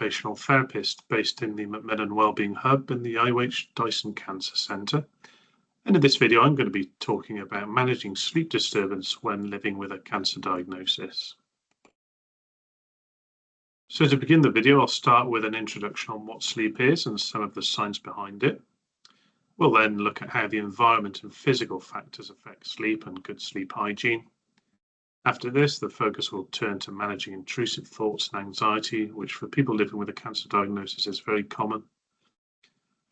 Occupational Therapist based in the Macmillan Wellbeing Hub in the IWH Dyson Cancer Centre. And in this video, I'm going to be talking about managing sleep disturbance when living with a cancer diagnosis. So to begin the video, I'll start with an introduction on what sleep is and some of the science behind it. We'll then look at how the environment and physical factors affect sleep and good sleep hygiene. After this, the focus will turn to managing intrusive thoughts and anxiety, which for people living with a cancer diagnosis is very common.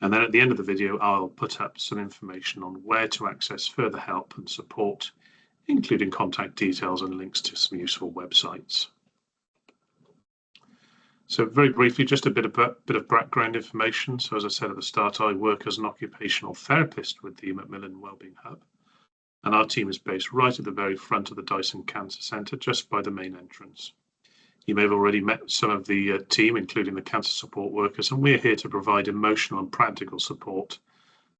And then at the end of the video, I'll put up some information on where to access further help and support, including contact details and links to some useful websites. So very briefly, just a bit of background information. So as I said at the start, I work as an occupational therapist with the Macmillan Wellbeing Hub. And our team is based right at the very front of the Dyson Cancer Centre, just by the main entrance. You may have already met some of the team, including the cancer support workers, and we're here to provide emotional and practical support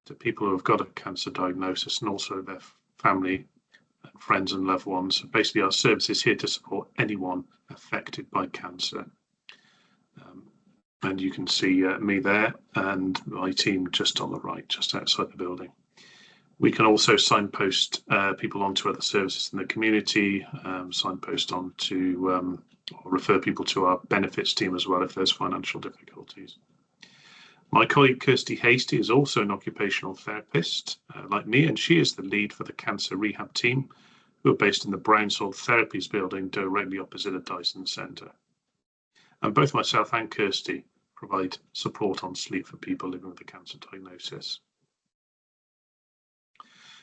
to people who have got a cancer diagnosis and also their family and friends and loved ones. Basically, our service is here to support anyone affected by cancer. And you can see me there and my team just on the right, just outside the building. We can also signpost people onto other services in the community, signpost onto or refer people to our benefits team as well if there's financial difficulties. My colleague Kirsty Hasty is also an occupational therapist like me, and she is the lead for the cancer rehab team, who are based in the Brownsoil Therapies building directly opposite the Dyson Centre. And both myself and Kirsty provide support on sleep for people living with a cancer diagnosis.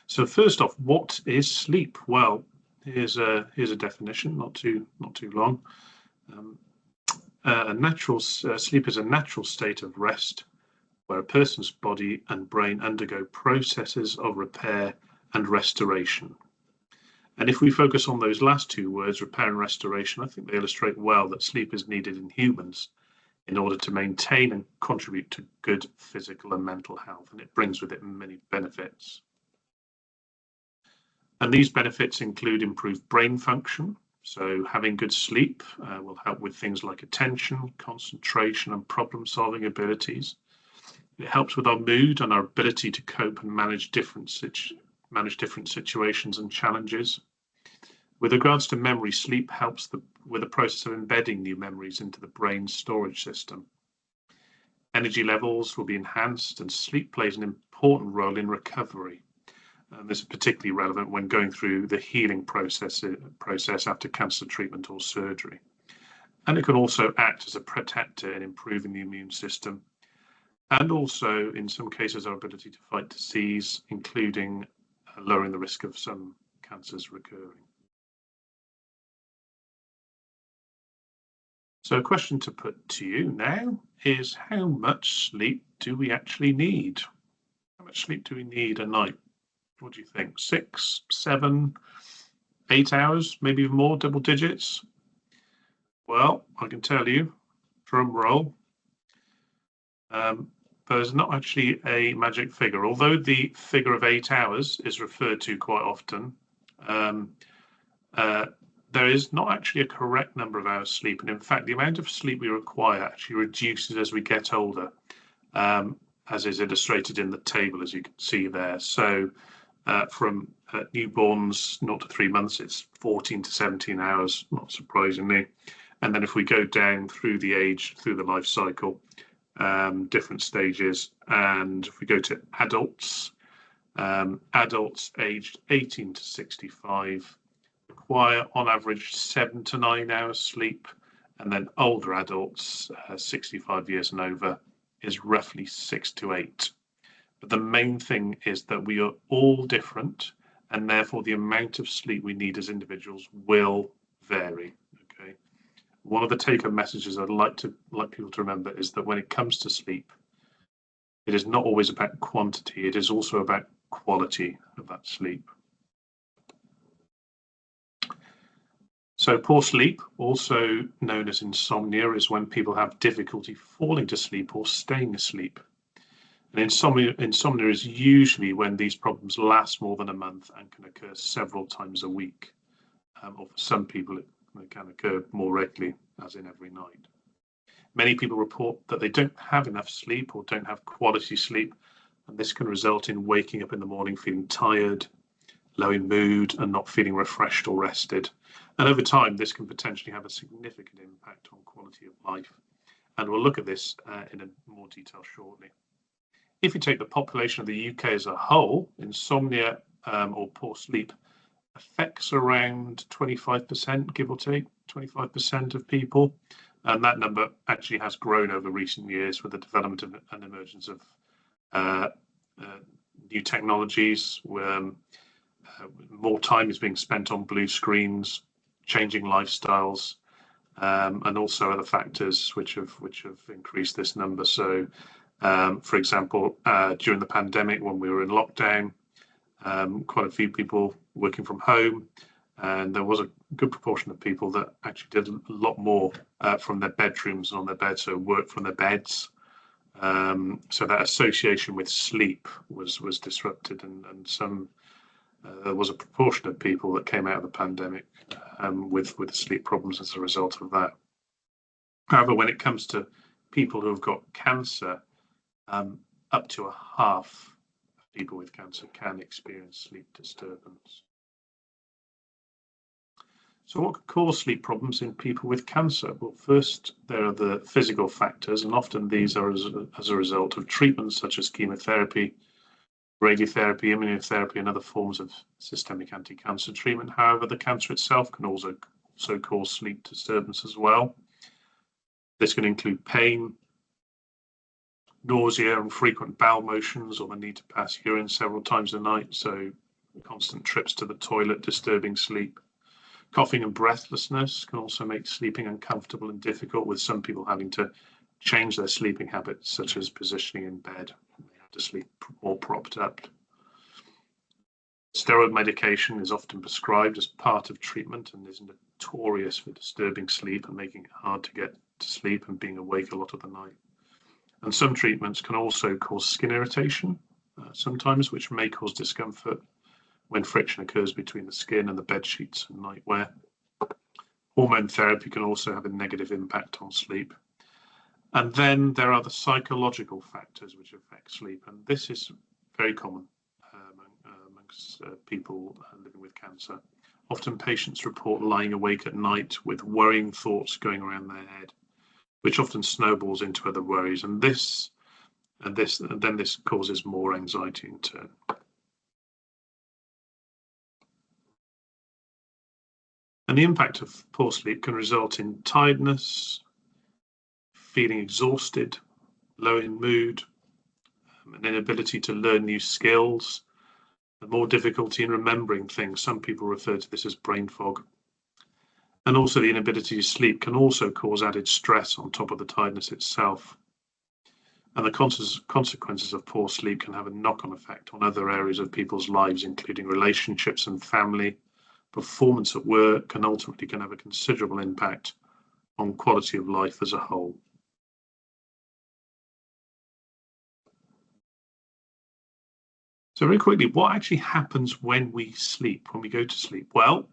So first off, what is sleep? Well, here's a definition, not too long. Sleep is a natural state of rest where a person's body and brain undergo processes of repair and restoration. And if we focus on those last two words, repair and restoration, I think they illustrate well that sleep is needed in humans in order to maintain and contribute to good physical and mental health, and it brings with it many benefits. And these benefits include improved brain function. So having good sleep will help with things like attention, concentration, and problem-solving abilities. It helps with our mood and our ability to cope and manage different situations and challenges. With regards to memory, sleep helps with the process of embedding new memories into the brain's storage system. Energy levels will be enhanced, and sleep plays an important role in recovery. And this is particularly relevant when going through the healing process after cancer treatment or surgery. And it can also act as a protector in improving the immune system, and also in some cases our ability to fight disease, including lowering the risk of some cancers recurring. So a question to put to you now is, how much sleep do we actually need? How much sleep do we need a night? What do you think? 6, 7, 8 hours, maybe even more, double digits? Well, I can tell you, drum roll, there's not actually a magic figure. Although the figure of 8 hours is referred to quite often, there is not actually a correct number of hours sleep. And in fact, the amount of sleep we require actually reduces as we get older, as is illustrated in the table, as you can see there. So from newborns 0 to 3 months, it's 14 to 17 hours, not surprisingly. And then if we go down through the life cycle, different stages, and if we go to adults, adults aged 18 to 65 require on average 7 to 9 hours sleep, and then older adults, 65 years and over, is roughly 6 to 8. But the main thing is that we are all different, and therefore the amount of sleep we need as individuals will vary. Okay. One of the take-home messages I'd like people to remember is that when it comes to sleep, it is not always about quantity, it is also about quality of that sleep. So poor sleep, also known as insomnia, is when people have difficulty falling to sleep or staying asleep. And insomnia is usually when these problems last more than a month and can occur several times a week. Or for some people, it can occur more regularly, as in every night. Many people report that they don't have enough sleep or don't have quality sleep, and this can result in waking up in the morning feeling tired, low in mood, and not feeling refreshed or rested. And over time, this can potentially have a significant impact on quality of life. And we'll look at this in more detail shortly. If you take the population of the UK as a whole, insomnia or poor sleep affects around 25%, give or take, 25% of people. And that number actually has grown over recent years with the development of and emergence of new technologies, where more time is being spent on blue screens, changing lifestyles, and also other factors which have increased this number. So, for example, during the pandemic, when we were in lockdown, quite a few people working from home, and there was a good proportion of people that actually did a lot more from their bedrooms and on their beds, so work from their beds. So that association with sleep was disrupted, and some there was a proportion of people that came out of the pandemic with sleep problems as a result of that. However, when it comes to people who have got cancer, up to a half of people with cancer can experience sleep disturbance. So what could cause sleep problems in people with cancer? Well, first, there are the physical factors, and often these are as a result of treatments such as chemotherapy, radiotherapy, immunotherapy, and other forms of systemic anti-cancer treatment. However, the cancer itself can also cause sleep disturbance as well. This can include pain, nausea, and frequent bowel motions, or the need to pass urine several times a night, so constant trips to the toilet disturbing sleep. Coughing and breathlessness can also make sleeping uncomfortable and difficult, with some people having to change their sleeping habits, such as positioning in bed. They have to sleep more propped up. Steroid medication is often prescribed as part of treatment and is notorious for disturbing sleep and making it hard to get to sleep and being awake a lot of the night. And some treatments can also cause skin irritation, sometimes, which may cause discomfort when friction occurs between the skin and the bed sheets and nightwear. Hormone therapy can also have a negative impact on sleep. And then there are the psychological factors which affect sleep, and this is very common amongst people living with cancer. Often patients report lying awake at night with worrying thoughts going around their head, which often snowballs into other worries, and this causes more anxiety in turn. And the impact of poor sleep can result in tiredness, feeling exhausted, low in mood, an inability to learn new skills, and more difficulty in remembering things. Some people refer to this as brain fog. And also the inability to sleep can also cause added stress on top of the tiredness itself. And the consequences of poor sleep can have a knock-on effect on other areas of people's lives, including relationships and family, performance at work, and ultimately can have a considerable impact on quality of life as a whole. So very quickly, what actually happens when we sleep, when we go to sleep? Well,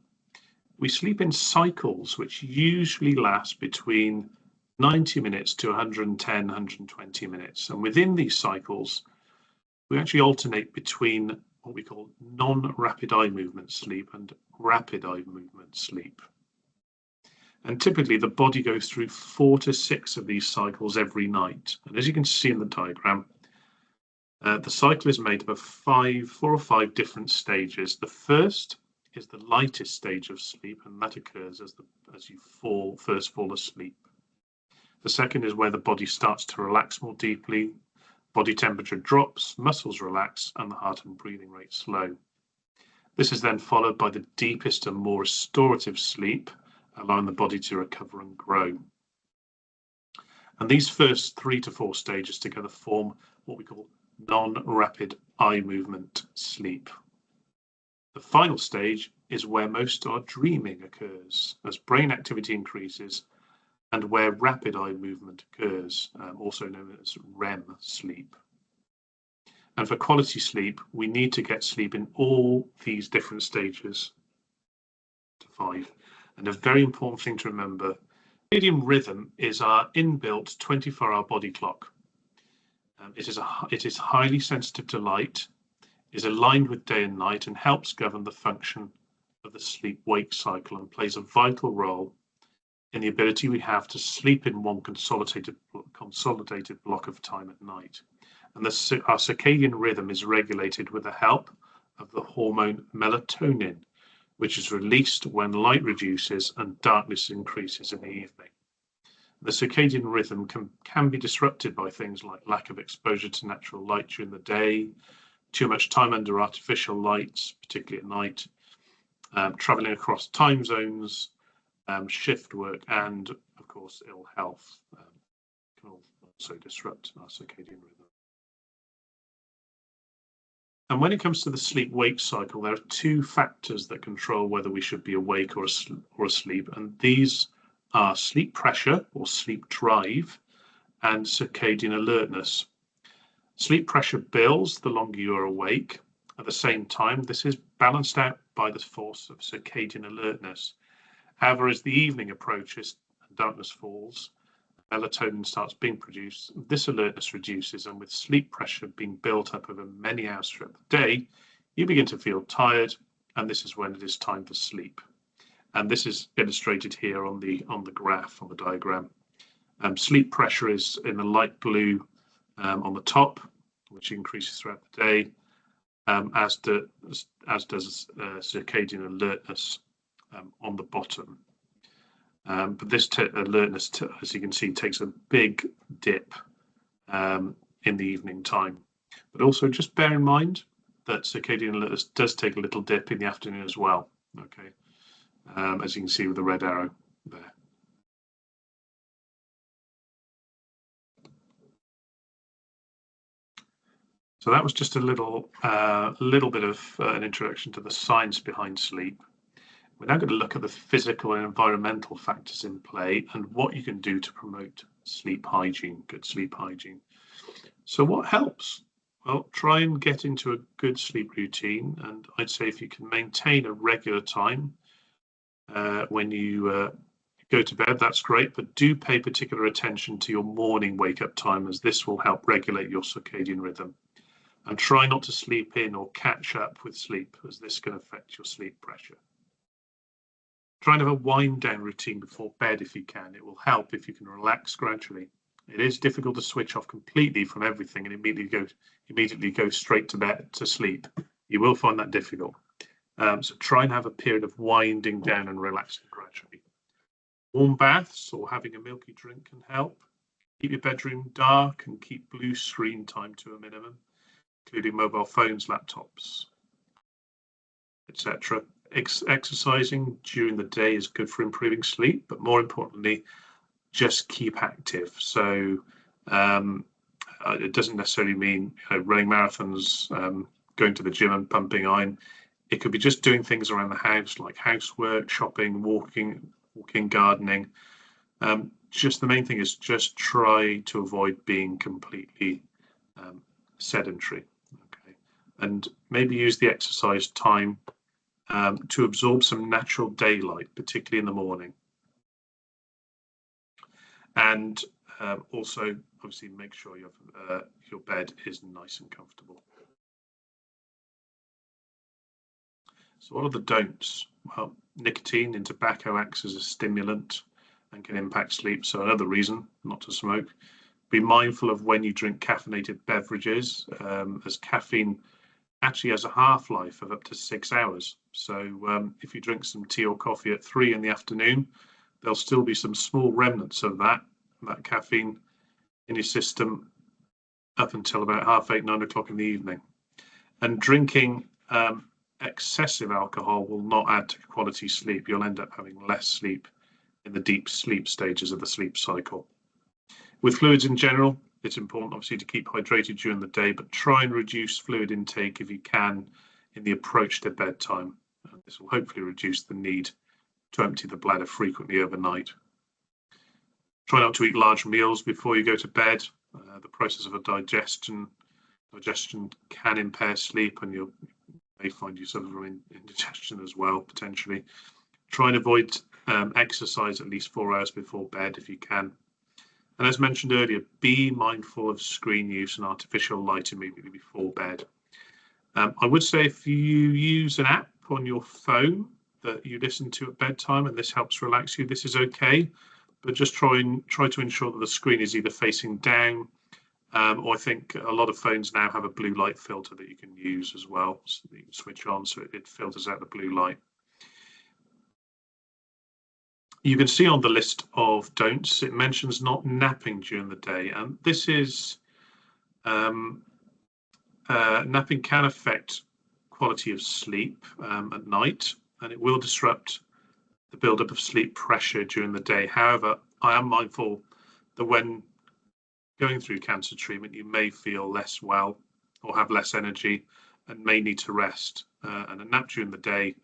we sleep in cycles which usually last between 90 minutes to 110, 120 minutes. And within these cycles, we actually alternate between what we call non-rapid eye movement sleep and rapid eye movement sleep. And typically the body goes through 4 to 6 of these cycles every night. And as you can see in the diagram, the cycle is made up of 4 or 5 different stages. The first is the lightest stage of sleep, and that occurs as you first fall asleep. The second is where the body starts to relax more deeply, body temperature drops, muscles relax, and the heart and breathing rate slow. This is then followed by the deepest and more restorative sleep, allowing the body to recover and grow. And these first 3 to 4 stages together form what we call non-rapid eye movement sleep. The final stage is where most of our dreaming occurs as brain activity increases, and where rapid eye movement occurs, also known as REM sleep. And for quality sleep, we need to get sleep in all these different stages to 5. And a very important thing to remember Circadian rhythm is our inbuilt 24-hour body clock. It is highly sensitive to light, is aligned with day and night, and helps govern the function of the sleep-wake cycle, and plays a vital role in the ability we have to sleep in one consolidated block of time at night. And our circadian rhythm is regulated with the help of the hormone melatonin, which is released when light reduces and darkness increases in the evening. The circadian rhythm can be disrupted by things like lack of exposure to natural light during the day, too much time under artificial lights, particularly at night, traveling across time zones, shift work, and of course ill health can also disrupt our circadian rhythm. And when it comes to the sleep-wake cycle, there are two factors that control whether we should be awake or asleep, and these are sleep pressure or sleep drive and circadian alertness. Sleep pressure builds the longer you are awake. At the same time, this is balanced out by the force of circadian alertness. However, as the evening approaches and darkness falls, melatonin starts being produced, this alertness reduces, and with sleep pressure being built up over many hours throughout the day, you begin to feel tired, and this is when it is time for sleep. And this is illustrated here on the graph, on the diagram. Sleep pressure is in the light blue on the top, which increases throughout the day, as does circadian alertness on the bottom. But this alertness, as you can see, takes a big dip in the evening time. But also just bear in mind that circadian alertness does take a little dip in the afternoon as well, okay? As you can see with the red arrow there. So that was just a little bit of an introduction to the science behind sleep. We're now going to look at the physical and environmental factors in play and what you can do to promote sleep hygiene, good sleep hygiene. So what helps? Well, try and get into a good sleep routine, and I'd say if you can maintain a regular time when you go to bed, that's great, but do pay particular attention to your morning wake-up time, as this will help regulate your circadian rhythm. And try not to sleep in or catch up with sleep, as this can affect your sleep pressure. Try and have a wind-down routine before bed if you can. It will help if you can relax gradually. It is difficult to switch off completely from everything and immediately go straight to bed to sleep. You will find that difficult. So try and have a period of winding down and relaxing gradually. Warm baths or having a milky drink can help. Keep your bedroom dark and keep blue screen time to a minimum, including mobile phones, laptops, etc. Exercising during the day is good for improving sleep, but more importantly, just keep active. So it doesn't necessarily mean running marathons, going to the gym and pumping iron. It could be just doing things around the house, like housework, shopping, walking, gardening. Just the main thing is just try to avoid being completely sedentary. Okay, and maybe use the exercise time to absorb some natural daylight, particularly in the morning. And also, obviously, make sure your bed is nice and comfortable. So what are the don'ts? Well, nicotine in tobacco acts as a stimulant and can impact sleep. So another reason not to smoke. Be mindful of when you drink caffeinated beverages, as caffeine actually has a half-life of up to 6 hours. So if you drink some tea or coffee at 3 in the afternoon, there'll still be some small remnants of that caffeine in your system up until about 8:30, 9 o'clock in the evening. And drinking excessive alcohol will not add to quality sleep. You'll end up having less sleep in the deep sleep stages of the sleep cycle. With fluids in general, it's important obviously to keep hydrated during the day, but try and reduce fluid intake if you can in the approach to bedtime. This will hopefully reduce the need to empty the bladder frequently overnight. Try not to eat large meals before you go to bed. The process of a digestion can impair sleep, and you may find yourself from indigestion as well, potentially. Try and avoid Exercise at least 4 hours before bed if you can. And as mentioned earlier, be mindful of screen use and artificial light immediately before bed. I would say if you use an app on your phone that you listen to at bedtime and this helps relax you, this is okay, but just try to ensure that the screen is either facing down, or I think a lot of phones now have a blue light filter that you can use as well, so that you can switch on so it filters out the blue light. You can see on the list of don'ts, it mentions not napping during the day, and this is napping can affect quality of sleep at night, and it will disrupt the buildup of sleep pressure during the day. However, I am mindful that when going through cancer treatment, you may feel less well or have less energy and may need to rest. And a nap during the day,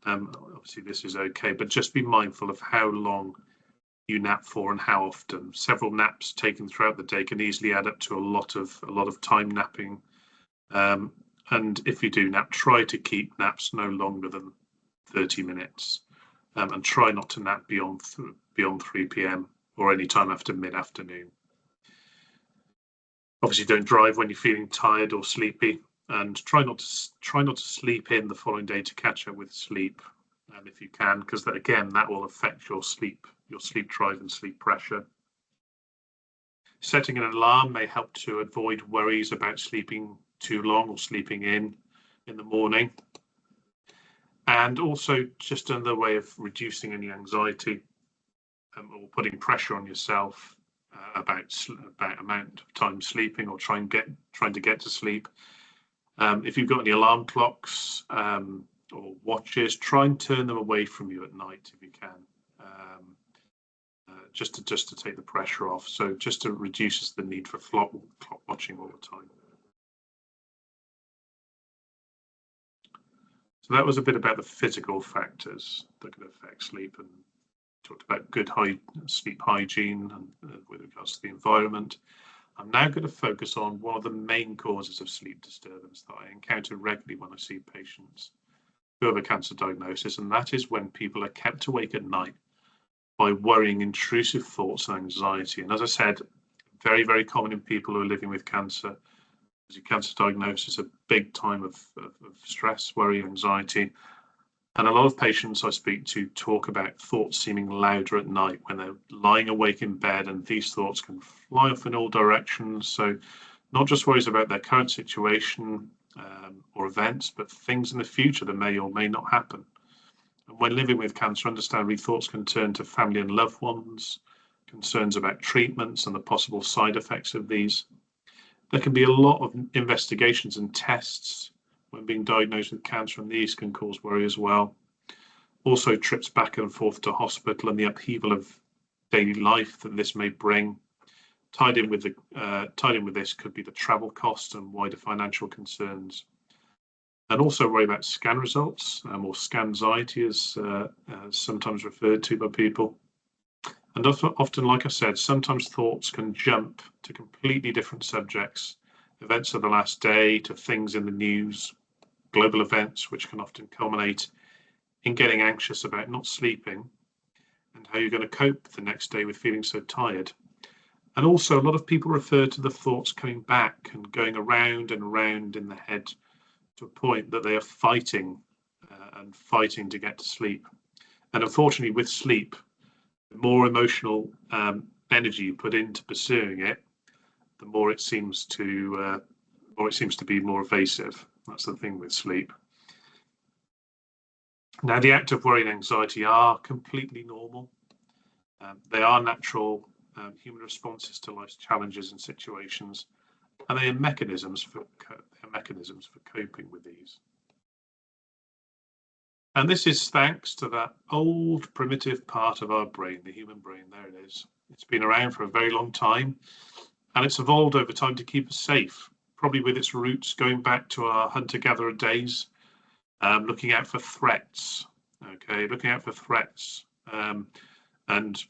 obviously this is okay, but just be mindful of how long you nap for and how often. Several naps taken throughout the day can easily add up to a lot of time napping. And if you do nap, try to keep naps no longer than 30 minutes, and try not to nap beyond 3 p.m. or any time after mid-afternoon. Obviously, don't drive when you're feeling tired or sleepy, and try not to sleep in the following day to catch up with sleep, if you can, because that will affect your sleep drive and sleep pressure. Setting an alarm may help to avoid worries about sleeping too long or sleeping in the morning. And also just another way of reducing any anxiety or putting pressure on yourself about amount of time sleeping or trying to get to sleep. If you've got any alarm clocks or watches, try and turn them away from you at night if you can, just to take the pressure off. So just to reduces the need for clock watching all the time. So that was a bit about the physical factors that can affect sleep, and talked about good sleep hygiene and with regards to the environment. I'm now going to focus on one of the main causes of sleep disturbance that I encounter regularly when I see patients who have a cancer diagnosis, and that is when people are kept awake at night by worrying, intrusive thoughts and anxiety. And as I said, very, very common in people who are living with cancer. As a cancer diagnosis, a big time of stress, worry, anxiety. And a lot of patients I speak to talk about thoughts seeming louder at night when they're lying awake in bed, and these thoughts can fly off in all directions. So not just worries about their current situation or events, but things in the future that may or may not happen. And when living with cancer, understandably, thoughts can turn to family and loved ones, concerns about treatments and the possible side effects of these. There can be a lot of investigations and tests when being diagnosed with cancer, and these can cause worry as well. Also, trips back and forth to hospital and the upheaval of daily life that this may bring. Tied in with this could be the travel costs and wider financial concerns. And also worry about scan results, or scan anxiety, as sometimes referred to by people. And often, like I said, sometimes thoughts can jump to completely different subjects, events of the last day to things in the news, global events, which can often culminate in getting anxious about not sleeping and how you're going to cope the next day with feeling so tired. And also, a lot of people refer to the thoughts coming back and going around and around in the head to a point that they are fighting to get to sleep. And unfortunately, with sleep, the more emotional energy you put into pursuing it, the more it seems to be more evasive. That's the thing with sleep. Now, the act of worry and anxiety are completely normal. They are natural human responses to life's challenges and situations, and they are mechanisms for coping with these. And this is thanks to that old primitive part of our brain, the human brain. There it is. It's been around for a very long time, and it's evolved over time to keep us safe, probably with its roots going back to our hunter-gatherer days, looking out for threats. And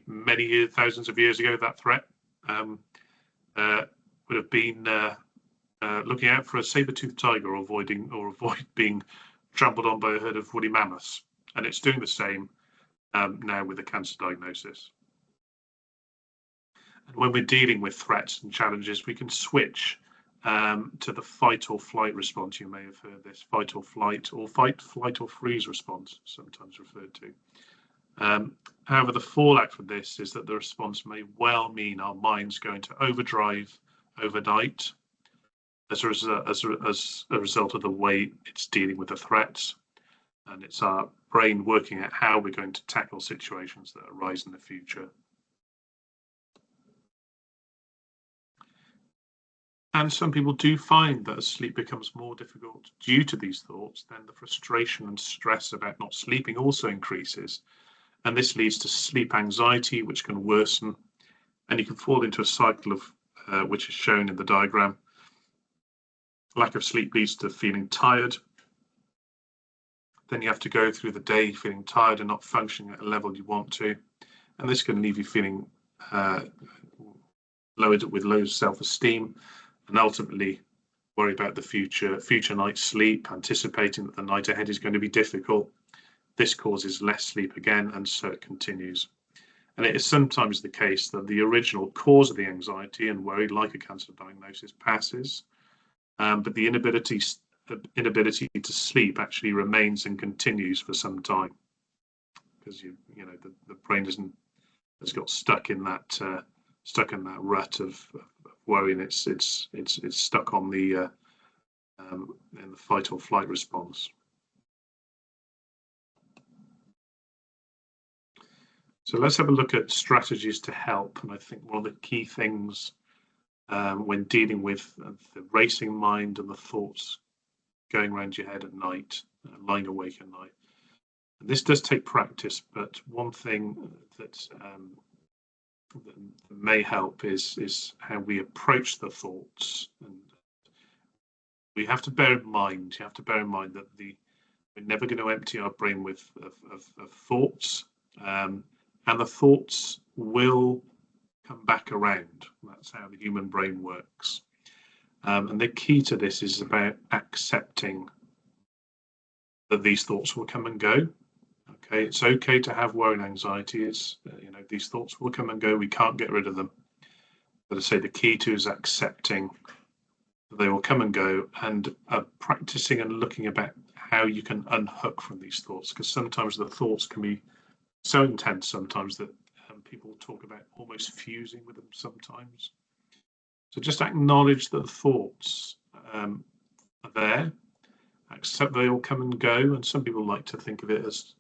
many thousands of years ago, that threat would have been looking out for a saber-toothed tiger, or avoid being trampled on by a herd of woolly mammoths. And it's doing the same now with a cancer diagnosis. And when we're dealing with threats and challenges, we can switch to the fight or flight response. You may have heard this: fight or flight, or fight, flight or freeze response, sometimes referred to. However, the fallout from this is that the response may well mean our mind's going to overdrive overnight as a result of the way it's dealing with the threats, and it's our brain working out how we're going to tackle situations that arise in the future. And some people do find that as sleep becomes more difficult due to these thoughts, then the frustration and stress about not sleeping also increases. And this leads to sleep anxiety, which can worsen. And you can fall into a cycle of, which is shown in the diagram. Lack of sleep leads to feeling tired. Then you have to go through the day feeling tired and not functioning at a level you want to. And this can leave you feeling lowered with low self-esteem, and ultimately worry about the future night's sleep, anticipating that the night ahead is going to be difficult. This causes less sleep again, and so it continues. And it is sometimes the case that the original cause of the anxiety and worry, like a cancer diagnosis, passes, but the inability to sleep actually remains and continues for some time, because the brain has got stuck in that rut of worry, and it's stuck on the in the fight or flight response. So let's have a look at strategies to help. And I think one of the key things when dealing with the racing mind and the thoughts going around your head at night, lying awake at night, and this does take practice, but one thing that may help is how we approach the thoughts. And we have to bear in mind, that we're never going to empty our brain with of thoughts, and the thoughts will come back around. That's how the human brain works. And the key to this is about accepting that these thoughts will come and go. Okay, it's okay to have worry and anxiety. It's these thoughts will come and go. We can't get rid of them. But I say the key to is accepting that they will come and go, and practicing and looking about how you can unhook from these thoughts, because sometimes the thoughts can be so intense sometimes that people talk about almost fusing with them sometimes. So just acknowledge that the thoughts are there, accept they all come and go, and some people like to think of it as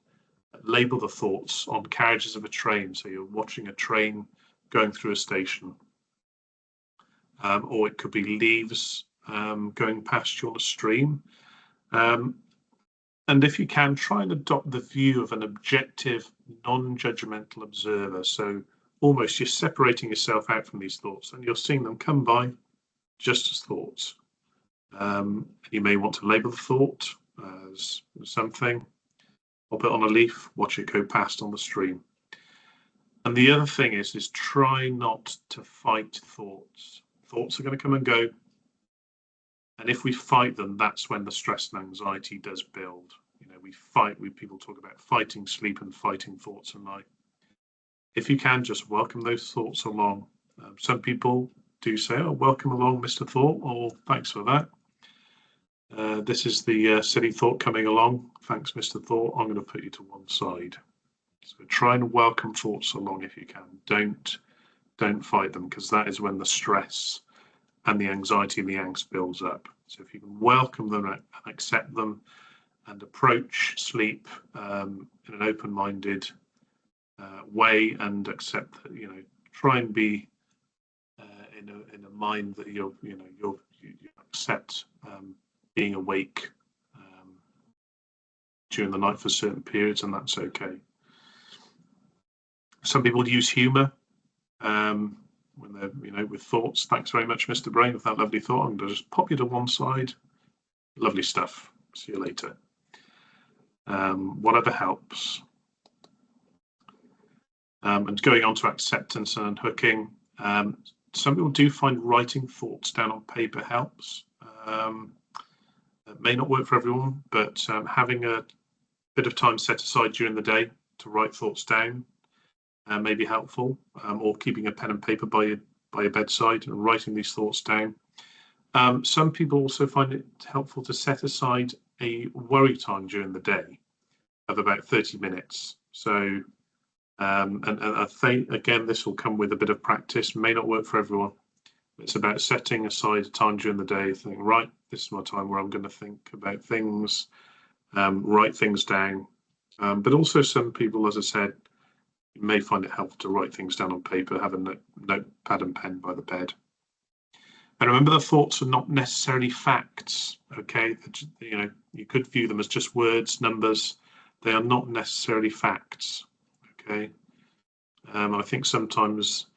label the thoughts on carriages of a train. So you're watching a train going through a station, or it could be leaves going past you on a stream. And if you can, try and adopt the view of an objective, non-judgmental observer. So almost you're separating yourself out from these thoughts, and you're seeing them come by just as thoughts. You may want to label the thought as something, pop it on a leaf, watch it go past on the stream. And the other thing is try not to fight thoughts. Thoughts are going to come and go. And if we fight them, that's when the stress and anxiety does build. We fight. People talk about fighting sleep and fighting thoughts at night. If you can, just welcome those thoughts along. Some people do say, "Oh, welcome along, Mr. Thought," or "Thanks for that. This is the silly thought coming along. Thanks, Mr. Thought. I'm going to put you to one side." So try and welcome thoughts along if you can. Don't fight them, because that is when the stress and the anxiety and the angst builds up. So if you can welcome them and accept them, and approach sleep in an open-minded way, and accept that, try and be in a mind that you accept being awake during the night for certain periods, and that's okay. Some people use humor when they're with thoughts. Thanks very much, Mr. Brain, for that lovely thought. I'm going to just pop you to one side. Lovely stuff. See you later. Whatever helps. And going on to acceptance and unhooking, some people do find writing thoughts down on paper helps. It may not work for everyone, but having a bit of time set aside during the day to write thoughts down may be helpful, or keeping a pen and paper by your bedside and writing these thoughts down. Some people also find it helpful to set aside a worry time during the day of about 30 minutes. So, and I think, again, this will come with a bit of practice, may not work for everyone. It's about setting aside time during the day, thinking, right, this is my time where I'm going to think about things, write things down. But also some people, as I said, you may find it helpful to write things down on paper, have a notepad and pen by the bed. And remember, the thoughts are not necessarily facts, okay? You could view them as just words, numbers. They are not necessarily facts, okay? I think sometimes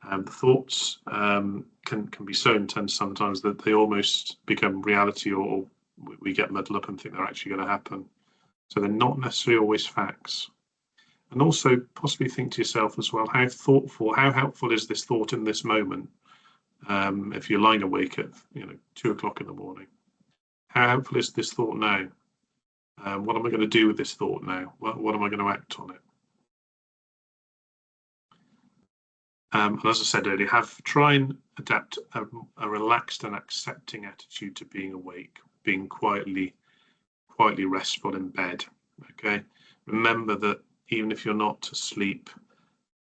the thoughts can be so intense sometimes that they almost become reality, or we get muddled up and think they're actually going to happen. So they're not necessarily always facts. And also possibly think to yourself as well, how helpful is this thought in this moment? If you're lying awake at 2 o'clock in the morning, how helpful is this thought now? What am I going to do with this thought now? What am I going to act on it? And as I said earlier, try and adapt a relaxed and accepting attitude to being awake, being quietly restful in bed. Okay, remember that even if you're not asleep,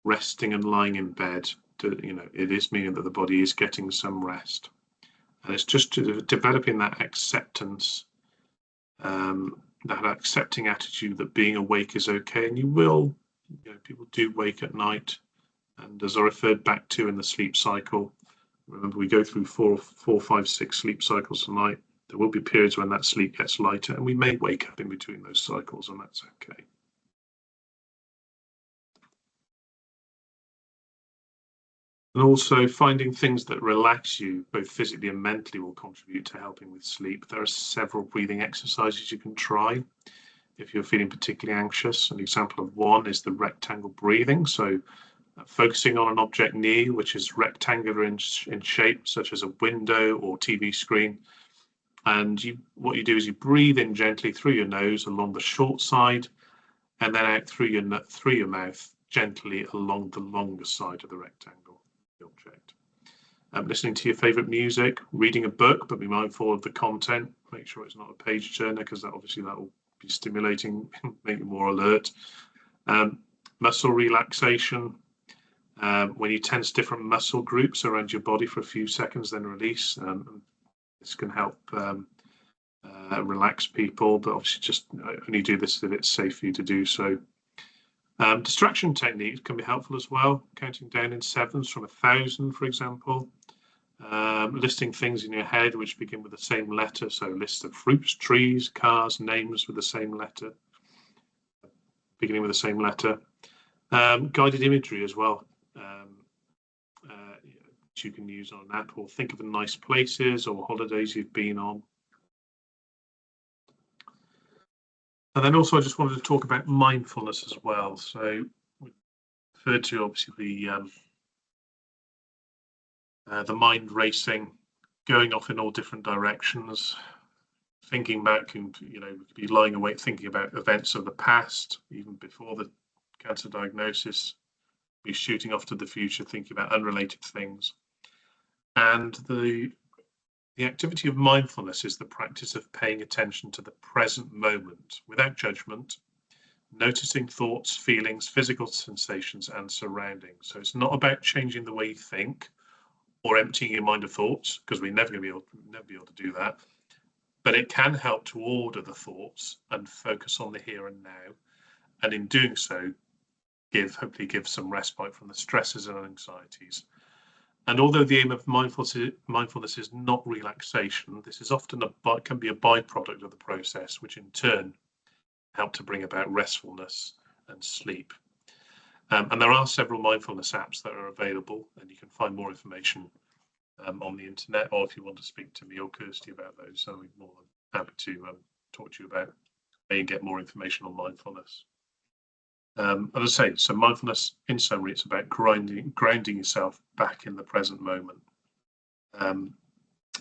resting and lying in bed, it is meaning that the body is getting some rest. And it's just developing that acceptance, that accepting attitude that being awake is okay. And people do wake at night. And as I referred back to in the sleep cycle, remember we go through 4, 5, 6 sleep cycles a night. There will be periods when that sleep gets lighter, and we may wake up in between those cycles, and that's okay. And also finding things that relax you, both physically and mentally, will contribute to helping with sleep. There are several breathing exercises you can try if you're feeling particularly anxious. An example of one is the rectangle breathing. So focusing on an object near you, which is rectangular in shape, such as a window or TV screen. And what you do is you breathe in gently through your nose along the short side, and then out through your mouth gently along the longer side of the rectangle, the object. Listening to your favorite music, reading a book, but be mindful of the content. Make sure it's not a page turner, because that will be stimulating, make you more alert. Muscle relaxation. When you tense different muscle groups around your body for a few seconds, then release. This can help relax people, but obviously just only do this if it's safe for you to do so. Distraction techniques can be helpful as well, counting down in sevens from 1,000, for example. Listing things in your head which begin with the same letter, so lists of fruits, trees, cars, names with the same letter, beginning with the same letter. Guided imagery as well, which you can use on an app, or think of the nice places or holidays you've been on. And then also I just wanted to talk about mindfulness as well. So we referred to obviously the mind racing, going off in all different directions, thinking back, and we could be lying awake thinking about events of the past, even before the cancer diagnosis, be shooting off to the future, thinking about unrelated things. And the activity of mindfulness is the practice of paying attention to the present moment without judgment, noticing thoughts, feelings, physical sensations, and surroundings. So it's not about changing the way you think or emptying your mind of thoughts, because we're never going to be able to do that. But it can help to order the thoughts and focus on the here and now, and in doing so, hopefully give some respite from the stresses and anxieties. And although the aim of mindfulness is not relaxation, this is often can be a byproduct of the process, which in turn help to bring about restfulness and sleep. And there are several mindfulness apps that are available, and you can find more information on the internet, or if you want to speak to me or Kirsty about those, I'll be more than happy to talk to you about how you get more information on mindfulness. As I say, so mindfulness, in summary, it's about grounding yourself back in the present moment. And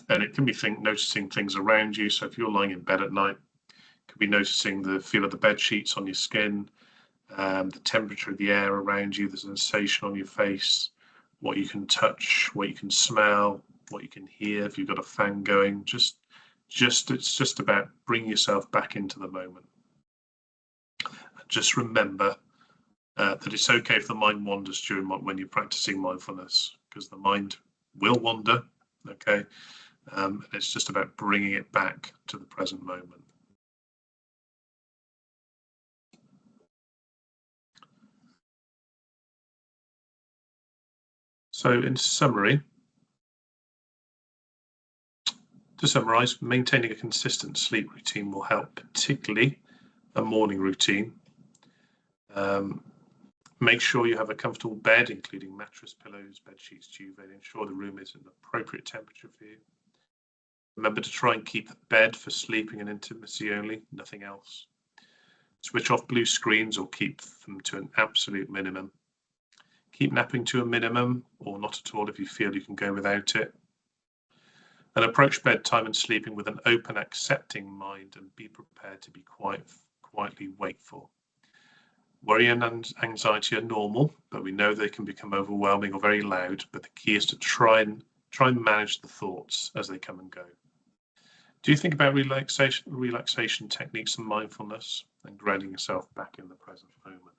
it can be noticing things around you. So if you're lying in bed at night, it could be noticing the feel of the bed sheets on your skin, the temperature of the air around you, the sensation on your face, what you can touch, what you can smell, what you can hear if you've got a fan going. It's just about bringing yourself back into the moment. And just remember that it's okay if the mind wanders during when you're practicing mindfulness, because the mind will wander, okay? And it's just about bringing it back to the present moment. So in summary, to summarize, maintaining a consistent sleep routine will help, particularly a morning routine. Make sure you have a comfortable bed, including mattress, pillows, bed sheets, duvet. Ensure the room is an appropriate temperature for you. Remember to try and keep the bed for sleeping and intimacy only, nothing else. Switch off blue screens or keep them to an absolute minimum. Keep napping to a minimum or not at all if you feel you can go without it. And approach bedtime and sleeping with an open, accepting mind, and be prepared to be quietly wakeful. Worry and anxiety are normal, but we know they can become overwhelming or very loud. But the key is to try and manage the thoughts as they come and go. Do you think about relaxation techniques and mindfulness and grounding yourself back in the present moment?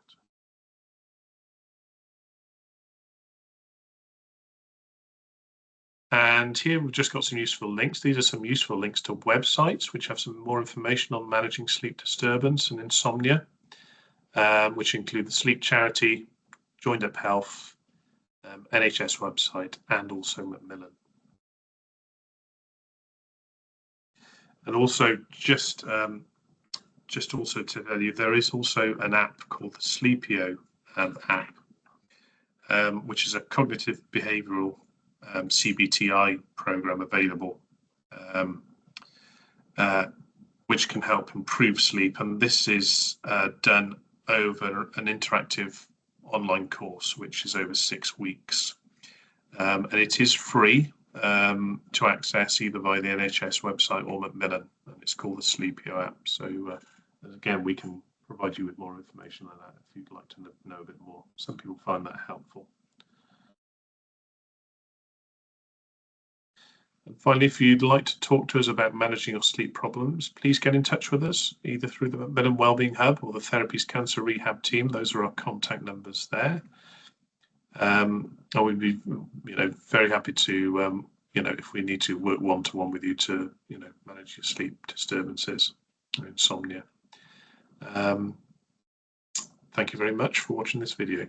And here we've just got some useful links. These are some useful links to websites which have some more information on managing sleep disturbance and insomnia, which include the Sleep Charity, Joined Up Health, NHS website, and also Macmillan. And also just also to tell you, there is also an app called the Sleepio app, which is a cognitive behavioral CBTI program available, which can help improve sleep. And this is done over an interactive online course, which is over 6 weeks. And it is free to access either via the NHS website or Macmillan, and it's called the Sleepio app. So again, we can provide you with more information on that if you'd like to know a bit more. Some people find that helpful. And finally, if you'd like to talk to us about managing your sleep problems, please get in touch with us, either through the Macmillan Wellbeing Hub or the Therapies Cancer Rehab Team. Those are our contact numbers there. And we'd be, very happy to, if we need to work one-to-one with you to, manage your sleep disturbances or insomnia. Thank you very much for watching this video.